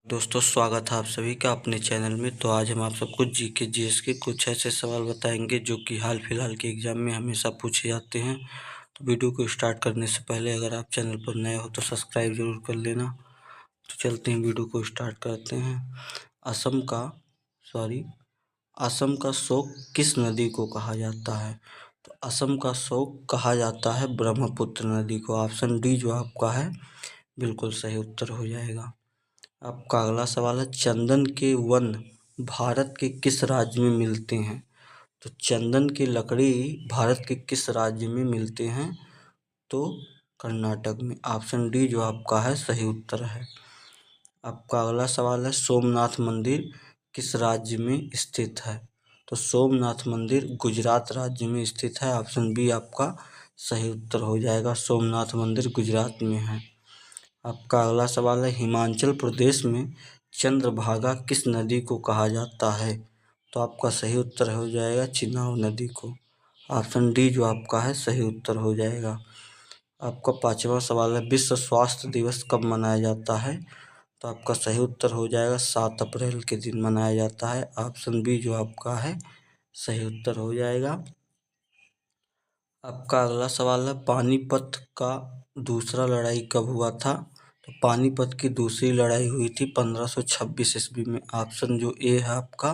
दोस्तों स्वागत है आप सभी का अपने चैनल में। तो आज हम आप सबको जीके जीएस के कुछ ऐसे सवाल बताएंगे जो कि हाल फिलहाल के एग्जाम में हमेशा पूछे जाते हैं। तो वीडियो को स्टार्ट करने से पहले अगर आप चैनल पर नए हो तो सब्सक्राइब जरूर कर लेना। तो चलते हैं, वीडियो को स्टार्ट करते हैं। असम का शोक किस नदी को कहा जाता है? तो असम का शोक कहा जाता है ब्रह्मपुत्र नदी को। ऑप्शन डी जो आपका है बिल्कुल सही उत्तर हो जाएगा। आपका अगला सवाल है, चंदन के वन भारत के किस राज्य में मिलते हैं? तो चंदन की लकड़ी भारत के किस राज्य में मिलते हैं? तो कर्नाटक में। ऑप्शन डी जो आपका है सही उत्तर है। आपका अगला सवाल है, सोमनाथ मंदिर किस राज्य में स्थित है? तो सोमनाथ मंदिर गुजरात राज्य में स्थित है। ऑप्शन बी आपका सही उत्तर हो जाएगा। सोमनाथ मंदिर गुजरात में है। आपका अगला सवाल है, हिमाचल प्रदेश में चंद्रभागा किस नदी को कहा जाता है? तो आपका सही उत्तर हो जाएगा चिनाब नदी को। ऑप्शन डी जो आपका है सही उत्तर हो जाएगा। आपका पांचवा सवाल है, विश्व स्वास्थ्य दिवस कब मनाया जाता है? तो आपका सही उत्तर हो जाएगा 7 अप्रैल के दिन मनाया जाता है। ऑप्शन बी जो आपका है सही उत्तर हो जाएगा। आपका अगला सवाल है, पानीपत का दूसरा लड़ाई कब हुआ था? तो पानीपत की दूसरी लड़ाई हुई थी 1526 ईस्वी में। ऑप्शन जो ए है आपका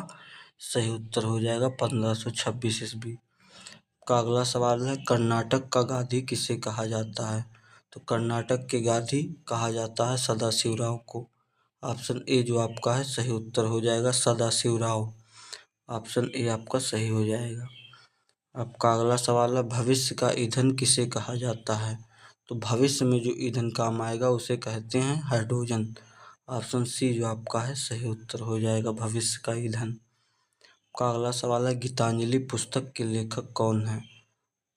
सही उत्तर हो जाएगा 1526 ईस्वी का। अगला सवाल है, कर्नाटक का गांधी किसे कहा जाता है? तो कर्नाटक के गांधी कहा जाता है सदाशिवराव को। ऑप्शन ए जो आपका है सही उत्तर हो जाएगा सदाशिवराव। ऑप्शन ए आपका सही हो जाएगा। आपका अगला सवाल है, भविष्य का ईंधन किसे कहा जाता है? तो भविष्य में जो ईंधन काम आएगा उसे कहते हैं हाइड्रोजन। ऑप्शन सी जो आपका है सही उत्तर हो जाएगा भविष्य का ईंधन। का अगला सवाल है, गीतांजलि पुस्तक के लेखक कौन है?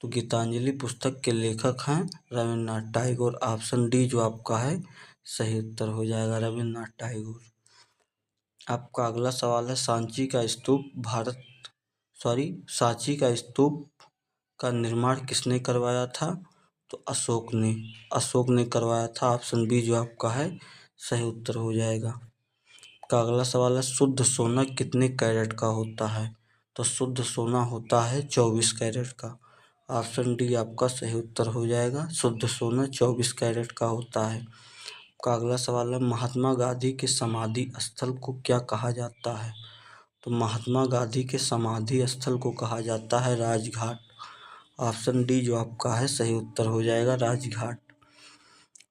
तो गीतांजलि पुस्तक के लेखक हैं रविन्द्रनाथ टैगोर। ऑप्शन डी जो आपका है सही उत्तर हो जाएगा रविन्द्रनाथ टैगोर। आपका अगला सवाल है, सांची का स्तूप का निर्माण किसने करवाया था? तो अशोक ने करवाया था। ऑप्शन बी जो आपका है सही उत्तर हो जाएगा। का अगला सवाल है, शुद्ध सोना कितने कैरेट का होता है? तो शुद्ध सोना होता है 24 कैरेट का। ऑप्शन डी आपका सही उत्तर हो जाएगा। शुद्ध सोना 24 कैरेट का होता है। का अगला सवाल है, महात्मा गांधी के समाधि स्थल को क्या कहा जाता है? तो महात्मा गांधी के समाधि स्थल को कहा जाता है राजघाट। ऑप्शन डी जो आपका है सही उत्तर हो जाएगा राजघाट।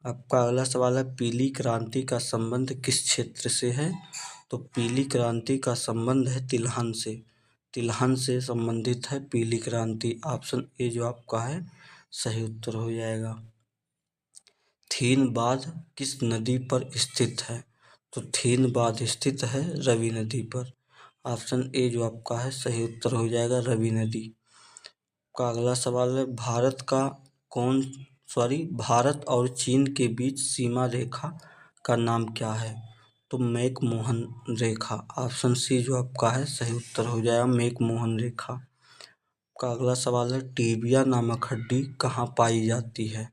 आपका अगला सवाल है, पीली क्रांति का संबंध किस क्षेत्र से है? तो पीली क्रांति का संबंध है तिलहन से। तिलहन से संबंधित है पीली क्रांति। ऑप्शन ए जो आपका है सही उत्तर हो जाएगा। थीन बांध किस नदी पर स्थित है? तो थीन बांध स्थित है रवि नदी पर। ऑप्शन ए जो आपका है सही उत्तर हो जाएगा रवि नदी। का अगला सवाल है, भारत और चीन के बीच सीमा रेखा का नाम क्या है? तो मैकमोहन रेखा। ऑप्शन सी जो आपका है सही उत्तर हो जाएगा मैकमोहन रेखा। का अगला सवाल है, टिबिया नामक हड्डी कहाँ पाई जाती है?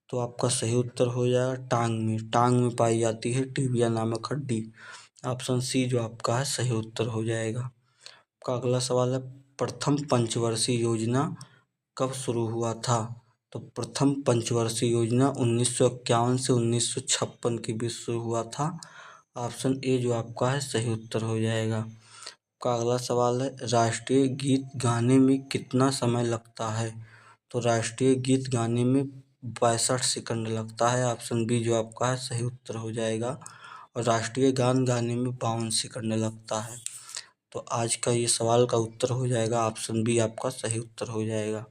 तो आपका सही उत्तर हो जाएगा टांग में पाई जाती है टिबिया नामक हड्डी। ऑप्शन सी जो आपका है सही उत्तर हो जाएगा। का अगला सवाल है, प्रथम पंचवर्षीय योजना कब शुरू हुआ था? तो प्रथम पंचवर्षीय योजना 1951 से 1956 के बीच शुरू हुआ था। ऑप्शन ए जो आपका है सही उत्तर हो जाएगा। का अगला सवाल है, राष्ट्रीय गीत गाने में कितना समय लगता है? तो राष्ट्रीय गीत गाने में 62 सेकंड लगता है। ऑप्शन बी जो आपका है सही उत्तर हो जाएगा। और राष्ट्रीय गान गाने में 52 सेकंड लगता है। तो आज का ये सवाल का उत्तर हो जाएगा ऑप्शन बी आपका सही उत्तर हो जाएगा।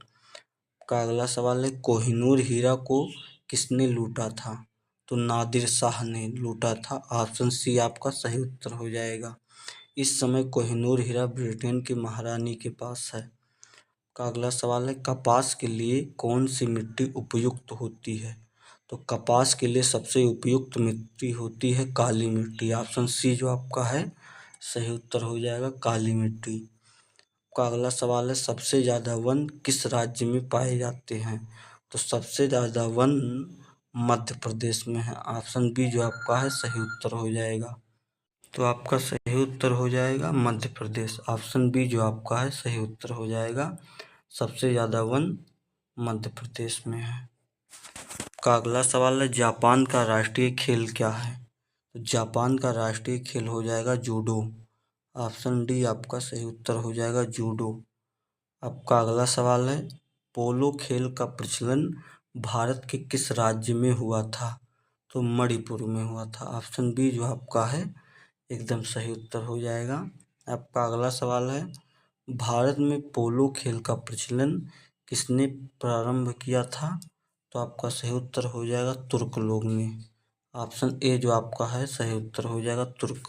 का अगला सवाल है, कोहिनूर हीरा को किसने लूटा था? तो नादिर शाह ने लूटा था। ऑप्शन सी आपका सही उत्तर हो जाएगा। इस समय कोहिनूर हीरा ब्रिटेन की महारानी के पास है। का अगला सवाल है, कपास के लिए कौन सी मिट्टी उपयुक्त होती है? तो कपास के लिए सबसे उपयुक्त मिट्टी होती है काली मिट्टी। ऑप्शन सी जो आपका है सही उत्तर हो जाएगा काली मिट्टी। का अगला सवाल है, सबसे ज़्यादा वन किस राज्य में पाए जाते हैं? तो सबसे ज़्यादा वन मध्य प्रदेश में है। ऑप्शन बी जो आपका है सही उत्तर हो जाएगा। तो आपका सही उत्तर हो जाएगा मध्य प्रदेश। ऑप्शन बी जो आपका है सही उत्तर हो जाएगा। सबसे ज़्यादा वन मध्य प्रदेश में है। का अगला सवाल है, जापान का राष्ट्रीय खेल क्या है? तो जापान का राष्ट्रीय खेल हो जाएगा जूडो। ऑप्शन डी आपका सही उत्तर हो जाएगा जूडो। आपका अगला सवाल है, पोलो खेल का प्रचलन भारत के किस राज्य में हुआ था? तो मणिपुर में हुआ था। ऑप्शन बी जो आपका है एकदम सही उत्तर हो जाएगा। आपका अगला सवाल है, भारत में पोलो खेल का प्रचलन किसने प्रारंभ किया था? तो आपका सही उत्तर हो जाएगा तुर्क लोग ने। ऑप्शन ए जो आपका है सही उत्तर हो जाएगा तुर्क।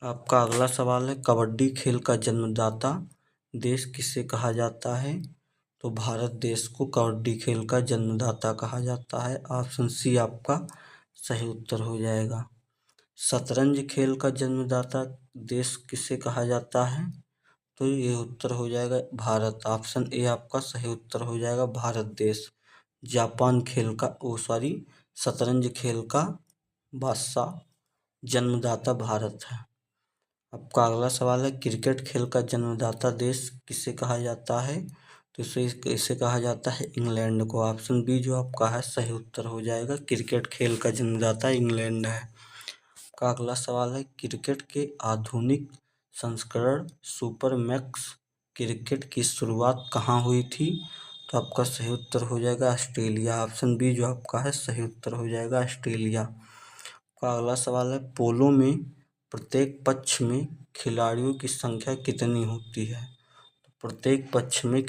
आपका अगला सवाल है, कबड्डी खेल का जन्मदाता देश किसे कहा जाता है? तो भारत देश को कबड्डी खेल का जन्मदाता कहा जाता है। ऑप्शन सी आपका सही उत्तर हो जाएगा। शतरंज खेल का जन्मदाता देश किसे कहा जाता है? तो ये उत्तर हो जाएगा भारत। ऑप्शन ए आपका सही उत्तर हो जाएगा भारत देश। जापान खेल का शतरंज खेल का बादशाह जन्मदाता भारत है। आपका अगला सवाल है, क्रिकेट खेल का जन्मदाता देश किसे कहा जाता है? तो इसे कहा जाता है इंग्लैंड को। ऑप्शन बी जो आपका है सही उत्तर हो जाएगा। क्रिकेट खेल का जन्मदाता इंग्लैंड है। का अगला सवाल है, क्रिकेट के आधुनिक संस्करण सुपर मैक्स क्रिकेट की शुरुआत कहाँ हुई थी? तो आपका सही उत्तर हो जाएगा ऑस्ट्रेलिया। ऑप्शन बी जो आपका है सही उत्तर हो जाएगा ऑस्ट्रेलिया। का अगला सवाल है, पोलो में प्रत्येक पक्ष में खिलाड़ियों की संख्या कितनी होती है? तो प्रत्येक पक्ष में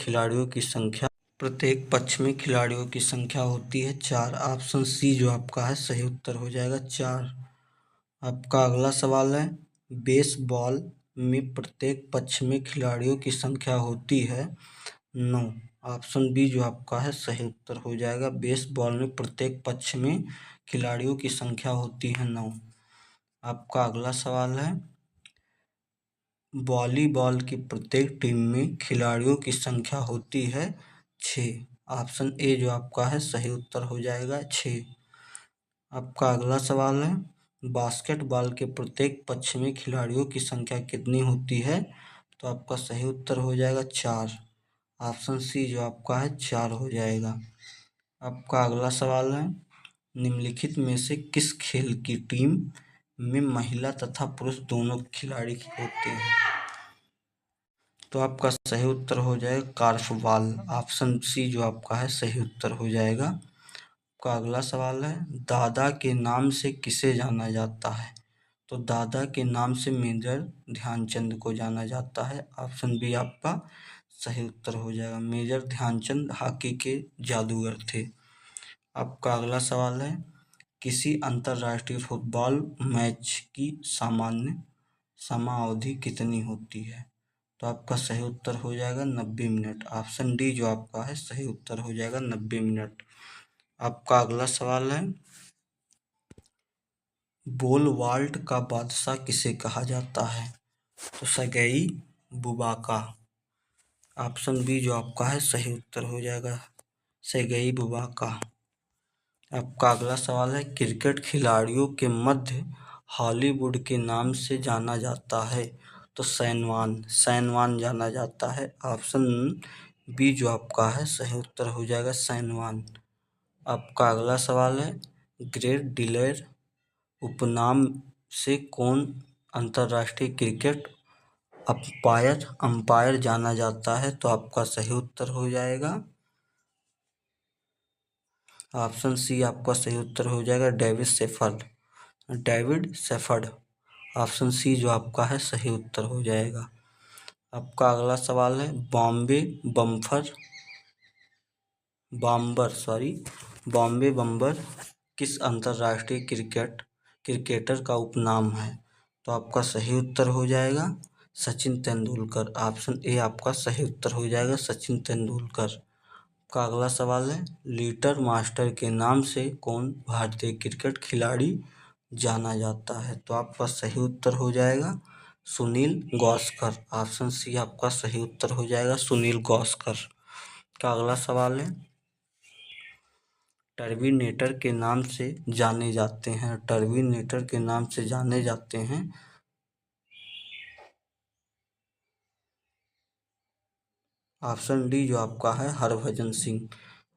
खिलाड़ियों की संख्या होती है 4। ऑप्शन सी जो आपका है सही उत्तर हो जाएगा 4। आपका अगला सवाल है, बेसबॉल में प्रत्येक पक्ष में खिलाड़ियों की संख्या होती है 9। ऑप्शन बी जो आपका है सही उत्तर हो जाएगा। बेसबॉल में प्रत्येक पक्ष में खिलाड़ियों की संख्या होती है 9। आपका अगला सवाल है, वॉलीबॉल की प्रत्येक टीम में खिलाड़ियों की संख्या होती है 6। ऑप्शन ए जो आपका है सही उत्तर हो जाएगा 6। आपका अगला सवाल है, बास्केटबॉल के प्रत्येक पक्ष में खिलाड़ियों की संख्या कितनी होती है? तो आपका सही उत्तर हो जाएगा 4। ऑप्शन सी जो आपका है 4 हो जाएगा। आपका अगला सवाल है, निम्नलिखित में से किस खेल की टीम में महिला तथा पुरुष दोनों खिलाड़ी होते हैं? तो आपका सही उत्तर हो जाएगा कार्फबॉल। ऑप्शन सी जो आपका है सही उत्तर हो जाएगा। आपका अगला सवाल है, दादा के नाम से किसे जाना जाता है? तो दादा के नाम से मेजर ध्यानचंद को जाना जाता है। ऑप्शन बी आपका सही उत्तर हो जाएगा। मेजर ध्यानचंद हॉकी के जादूगर थे। आपका अगला सवाल है, किसी अंतर्राष्ट्रीय फुटबॉल मैच की सामान्य समयावधि कितनी होती है? तो आपका सही उत्तर हो जाएगा 90 मिनट। ऑप्शन डी जो आपका है सही उत्तर हो जाएगा 90 मिनट। आपका अगला सवाल है, बोल वाल्ट का बादशाह किसे कहा जाता है? तो सर्गेई बुबाका। ऑप्शन बी जो आपका है सही उत्तर हो जाएगा सर्गेई बुबाका। आपका अगला सवाल है, क्रिकेट खिलाड़ियों के मध्य हॉलीवुड के नाम से जाना जाता है? तो सैनवान जाना जाता है। ऑप्शन बी जो आपका है सही उत्तर हो जाएगा सैनवान। आपका अगला सवाल है, ग्रेट डिलेर उपनाम से कौन अंतर्राष्ट्रीय क्रिकेट अंपायर जाना जाता है? तो आपका सही उत्तर हो जाएगा ऑप्शन सी आपका सही उत्तर हो जाएगा डेविड सेफर्ड। ऑप्शन सी जो आपका है सही उत्तर हो जाएगा। आपका अगला सवाल है, बॉम्बे बम्बर किस अंतर्राष्ट्रीय क्रिकेटर का उपनाम है? तो आपका सही उत्तर हो जाएगा सचिन तेंदुलकर। ऑप्शन ए आपका सही उत्तर हो जाएगा सचिन तेंदुलकर। का अगला सवाल है, लिटर मास्टर के नाम से कौन भारतीय क्रिकेट खिलाड़ी जाना जाता है? तो आपका सही उत्तर हो जाएगा सुनील गावस्कर। ऑप्शन सी आपका सही उत्तर हो जाएगा सुनील गावस्कर। का अगला सवाल है, टर्मिनेटर के नाम से जाने जाते हैं। टर्मिनेटर के नाम से जाने जाते हैं। ऑप्शन डी जो आपका है हरभजन सिंह।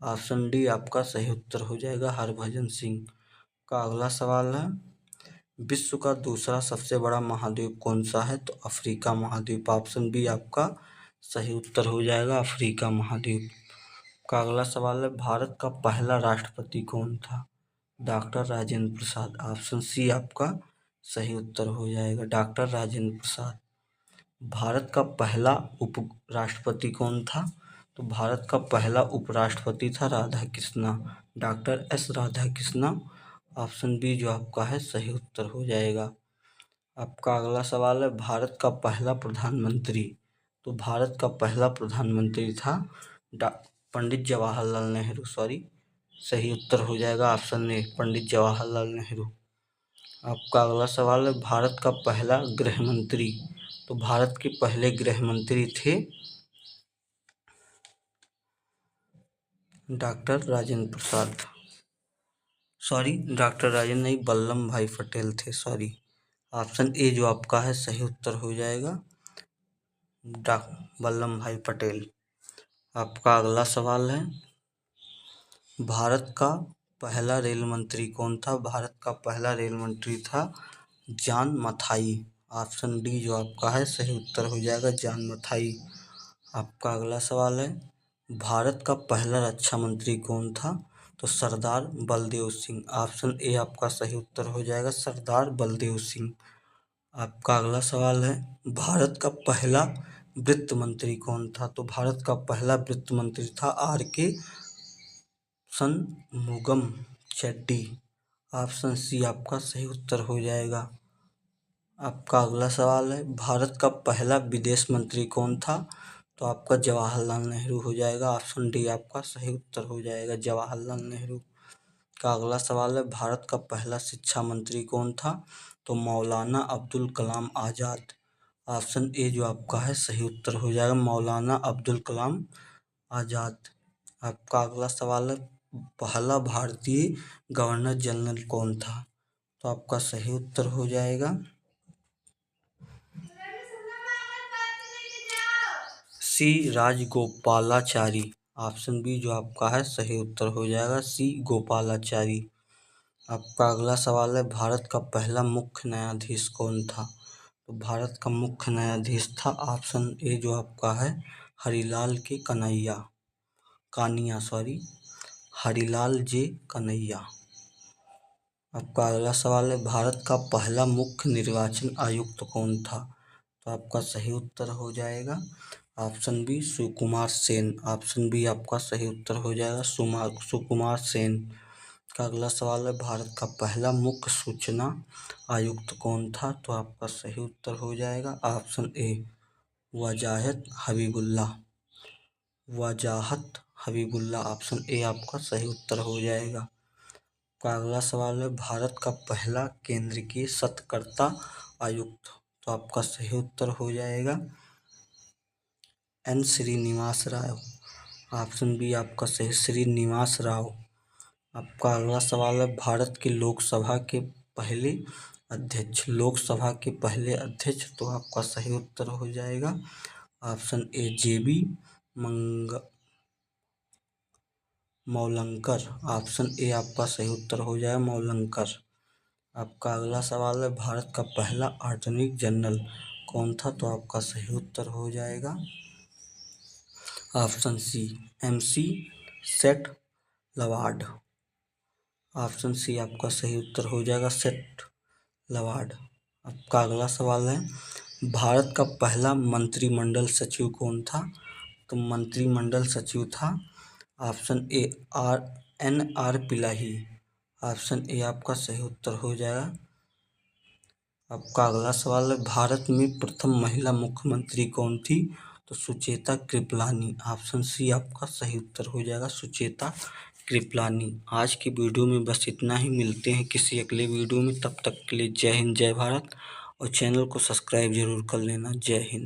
ऑप्शन डी आपका सही उत्तर हो जाएगा हरभजन सिंह। का अगला सवाल है, विश्व का दूसरा सबसे बड़ा महाद्वीप कौन सा है? तो अफ्रीका महाद्वीप। ऑप्शन बी आपका सही उत्तर हो जाएगा अफ्रीका महाद्वीप। का अगला सवाल है, भारत का पहला राष्ट्रपति कौन था? Doctor Rajendra Prasad. Option C आपका सही उत्तर हो जाएगा डॉक्टर राजेंद्र प्रसाद। भारत का पहला उप राष्ट्रपति कौन था? तो भारत का पहला उपराष्ट्रपति था Radha Krishna, doctor S Radha Krishna. Option B जो आपका है सही उत्तर हो जाएगा। आपका अगला सवाल है, भारत का पहला प्रधानमंत्री। तो भारत का पहला प्रधानमंत्री था पंडित जवाहरलाल नेहरू। सही उत्तर हो जाएगा ऑप्शन ए पंडित जवाहरलाल नेहरू। आपका अगला सवाल है, भारत का पहला गृह मंत्री। तो भारत के पहले गृह मंत्री थे डॉक्टर राजेंद्र प्रसाद। डॉक्टर राजेंद्र नहीं, वल्लभ भाई पटेल थे। ऑप्शन ए जो आपका है सही उत्तर हो जाएगा वल्लभ भाई पटेल। आपका अगला सवाल है, भारत का पहला रेल मंत्री कौन था? भारत का पहला रेल मंत्री था जॉन मथाई। ऑप्शन डी जो आपका है सही उत्तर हो जाएगा जॉन मथाई। आपका अगला सवाल है, भारत का पहला रक्षा मंत्री कौन था? तो सरदार बलदेव सिंह। ऑप्शन ए आपका सही उत्तर हो जाएगा सरदार बलदेव सिंह। आपका अगला सवाल है, भारत का पहला वित्त मंत्री कौन था? तो भारत का पहला वित्त मंत्री था आर के शनमुगम चेट्टी। ऑप्शन सी आपका सही उत्तर हो जाएगा। आपका अगला सवाल है, भारत का पहला विदेश मंत्री कौन था? तो आपका जवाहरलाल नेहरू हो जाएगा। ऑप्शन डी आपका सही उत्तर हो जाएगा जवाहरलाल नेहरू। का अगला सवाल है, भारत का पहला शिक्षा मंत्री कौन था? तो मौलाना अब्दुल कलाम आज़ाद। ऑप्शन ए जो आपका है सही उत्तर हो जाएगा मौलाना अब्दुल कलाम आज़ाद। आपका अगला सवाल है, पहला भारतीय गवर्नर जनरल कौन था? तो आपका सही उत्तर हो जाएगा सी राजगोपालाचारी। ऑप्शन बी जो आपका है सही उत्तर हो जाएगा सी गोपालाचारी। आपका अगला सवाल है, भारत का पहला मुख्य न्यायाधीश कौन था? तो भारत का मुख्य न्यायाधीश था ऑप्शन ए जो आपका है हरिलाल के कानिया हरिलाल जे कन्हैया। आपका अगला सवाल है, भारत का पहला मुख्य निर्वाचन आयुक्त कौन था? तो आपका सही उत्तर हो जाएगा option B Sukumar Sen. Option B आपका सही उत्तर हो जाएगा सुकुमार सेन। का अगला सवाल है, भारत का पहला मुख्य सूचना आयुक्त कौन था? तो आपका सही उत्तर हो जाएगा option A Wajahat Habibullah. Option A आपका सही उत्तर हो जाएगा। का अगला सवाल है, भारत का पहला केंद्रीय शतकर्ता आयुक्त। तो आपका सही उत्तर हो जाएगा N Srinivas Rao. Option B आपका सही श्रीनिवास राव। आपका अगला सवाल है, भारत के लोकसभा के पहले अध्यक्ष। तो आपका सही उत्तर हो जाएगा option A JB Mavalankar. Option A आपका सही उत्तर हो जाएगा मौलंकर। आपका अगला सवाल है, भारत का पहला अटॉर्नी जनरल कौन था? तो आपका सही उत्तर हो जाएगा ऑप्शन सी MC सेठ लवाड। ऑप्शन सी आपका सही उत्तर हो जाएगा सेठ लवाड। आपका अगला सवाल है, भारत का पहला मंत्रिमंडल सचिव कौन था? तो मंत्रिमंडल सचिव था ऑप्शन ए NR पिलाही। ऑप्शन ए आपका सही उत्तर हो जाएगा। आपका अगला सवाल है, भारत में प्रथम महिला मुख्यमंत्री कौन थी? तो सुचेता कृपलानी। ऑप्शन सी आपका सही उत्तर हो जाएगा सुचेता कृपलानी। आज की वीडियो में बस इतना ही, मिलते हैं किसी अगले वीडियो में। तब तक के लिए जय हिंद जय भारत, और चैनल को सब्सक्राइब जरूर कर लेना। जय हिंद।